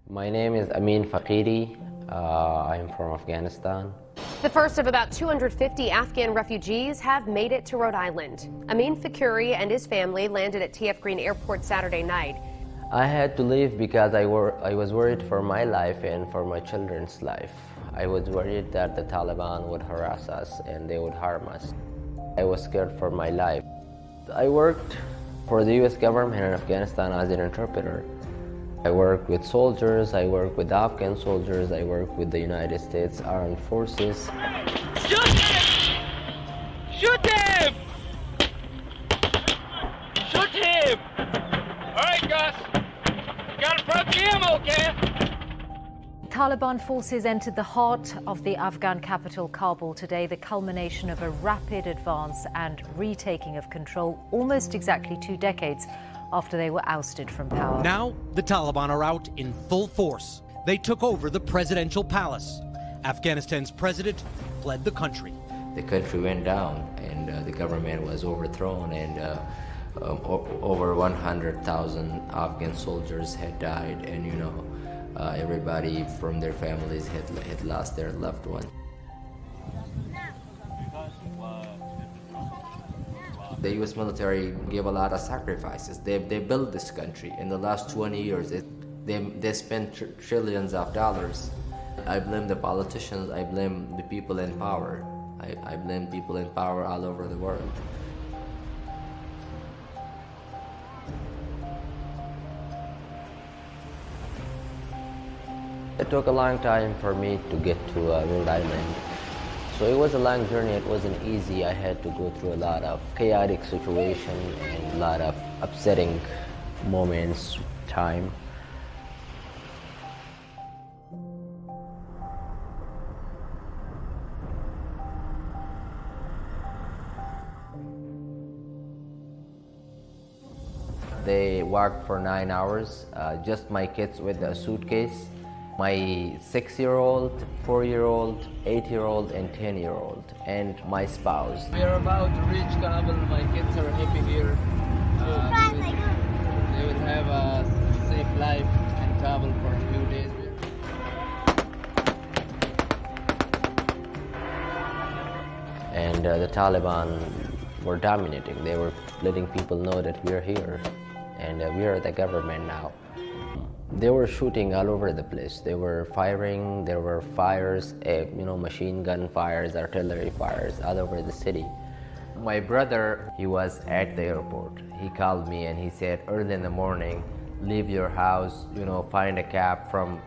My name is Amin Faqiry. I'm from Afghanistan. The first of about 250 Afghan refugees have made it to Rhode Island. Amin Faqiry and his family landed at TF Green Airport Saturday night. I had to leave because I was worried for my life and for my children's life. I was worried that the Taliban would harass us and they would harm us. I was scared for my life. I worked for the U.S. government in Afghanistan as an interpreter. I worked with soldiers, I worked with Afghan soldiers, I worked with the United States Armed Forces. Shoot him! Shoot him! Shoot him! All right, Gus. Got a broken ammo, okay? Taliban forces entered the heart of the Afghan capital, Kabul, today, the culmination of a rapid advance and retaking of control almost exactly 2 decades after they were ousted from power. Now, the Taliban are out in full force. They took over the presidential palace. Afghanistan's president fled the country. The country went down and the government was overthrown, and over 100,000 Afghan soldiers had died, and everybody from their families had lost their loved one. The U.S. military gave a lot of sacrifices. They built this country. In the last 20 years, they spent trillions of dollars. I blame the politicians. I blame the people in power. I blame people in power all over the world. It took a long time for me to get to Rhode Island. So it was a long journey, it wasn't easy. I had to go through a lot of chaotic situations and a lot of upsetting moments, time. They walked for 9 hours, just my kids with a suitcase. My 6-year-old, 4-year-old, 8-year-old, and 10-year-old, and my spouse. We are about to reach Kabul. My kids are happy here. They will have a safe life in Kabul for a few days. And the Taliban were dominating. They were letting people know that we are here, and we are the government now. They were shooting all over the place. They were firing, there were fires, machine gun fires, artillery fires all over the city. My brother, he was at the airport. He called me and he said, early in the morning, leave your house, find a cab from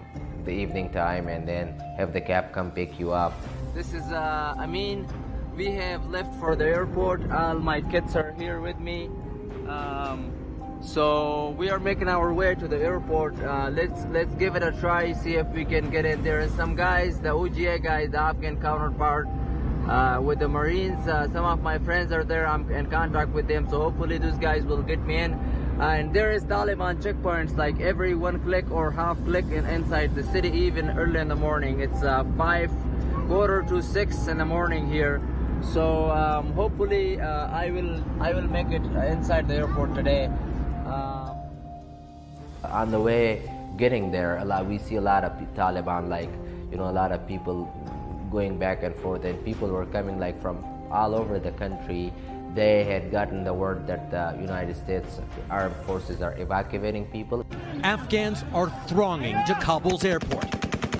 the evening time and then have the cab come pick you up. This is Amin. We have left for the airport. All my kids are here with me. So we are making our way to the airport. Let's give it a try, see if we can get in. There are some guys, the OGA guys, the Afghan counterpart, with the Marines. Some of my friends are there. I'm in contact with them, so hopefully those guys will get me in. And there is Taliban checkpoints like every 1 click or half click inside the city, even early in the morning. It's 5:45 to 6 in the morning here. So hopefully I will make it inside the airport today. On the way getting there, we see a lot of Taliban, a lot of people going back and forth, and people were coming from all over the country. They had gotten the word that the United States Armed Forces are evacuating people. Afghans are thronging to Kabul's airport,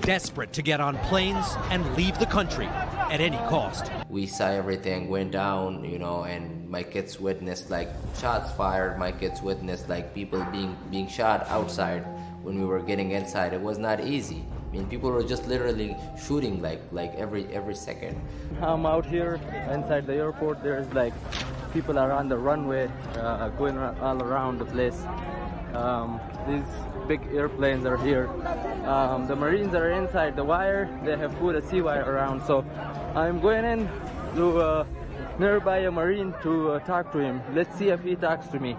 desperate to get on planes and leave the country at any cost. We saw everything went down, and my kids witnessed shots fired. My kids witnessed people being shot outside when we were getting inside. It was not easy. I mean, people were just literally shooting every second. I'm out here inside the airport. There's people are on the runway, going all around the place. These big airplanes are here. The Marines are inside the wire. They have put a sea wire around. So I'm going in to nearby a Marine to talk to him. Let's see if he talks to me.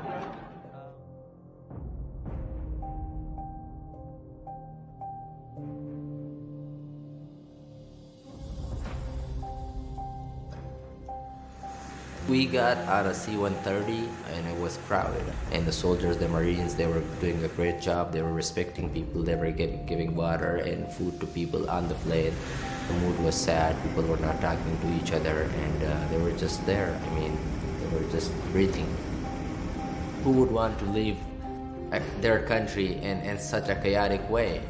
We got on a C-130 and it was crowded. And the soldiers, the Marines, they were doing a great job. They were respecting people. They were giving water and food to people on the plane. The mood was sad. People were not talking to each other, and they were just there. I mean, they were just breathing. Who would want to leave their country in such a chaotic way?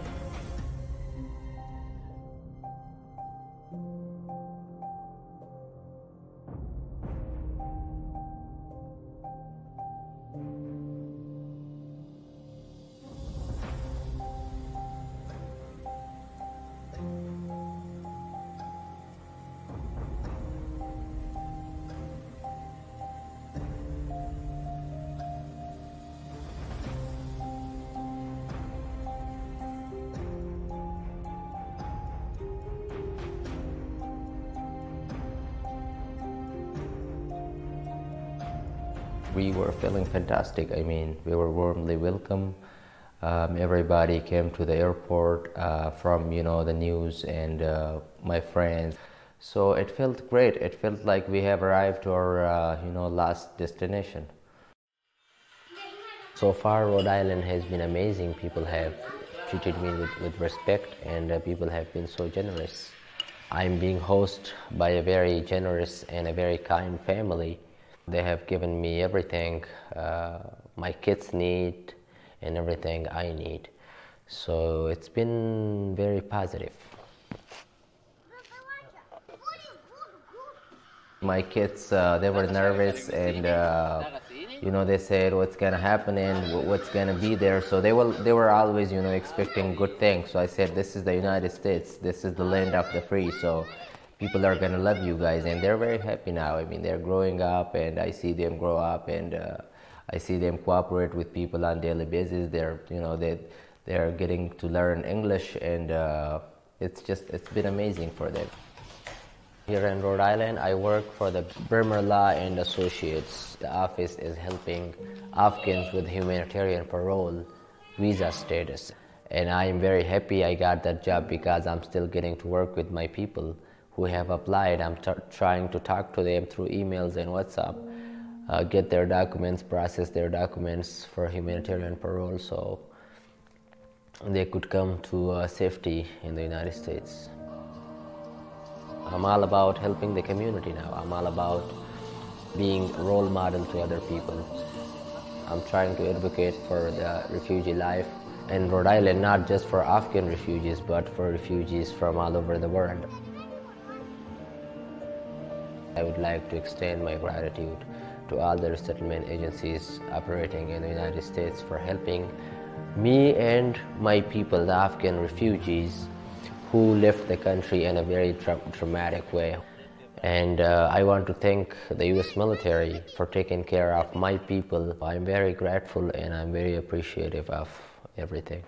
We were feeling fantastic. I mean, we were warmly welcome. Everybody came to the airport from, the news and my friends. So it felt great. It felt like we have arrived to our, last destination. So far, Rhode Island has been amazing. People have treated me with respect, and people have been so generous. I'm being hosted by a very generous and a very kind family. They have given me everything my kids need and everything I need. So it's been very positive. My kids, they were nervous, and they said what's gonna happen and what's gonna be there. So they were always, expecting good things. So I said, this is the United States. This is the land of the free. So people are gonna love you guys, and they're very happy now. I mean, they're growing up, and I see them grow up, and I see them cooperate with people on a daily basis. They're getting to learn English, and it's been amazing for them. Here in Rhode Island, I work for the Bremer Law and Associates. The office is helping Afghans with humanitarian parole visa status, and I am very happy I got that job because I'm still getting to work with my people who have applied. I'm trying to talk to them through emails and WhatsApp, get their documents, process their documents for humanitarian parole so they could come to safety in the United States. I'm all about helping the community now. I'm all about being a role model to other people. I'm trying to advocate for the refugee life in Rhode Island, not just for Afghan refugees, but for refugees from all over the world. I would like to extend my gratitude to all the resettlement agencies operating in the United States for helping me and my people, the Afghan refugees, who left the country in a very dramatic way. And I want to thank the U.S. military for taking care of my people. I'm very grateful, and I'm very appreciative of everything.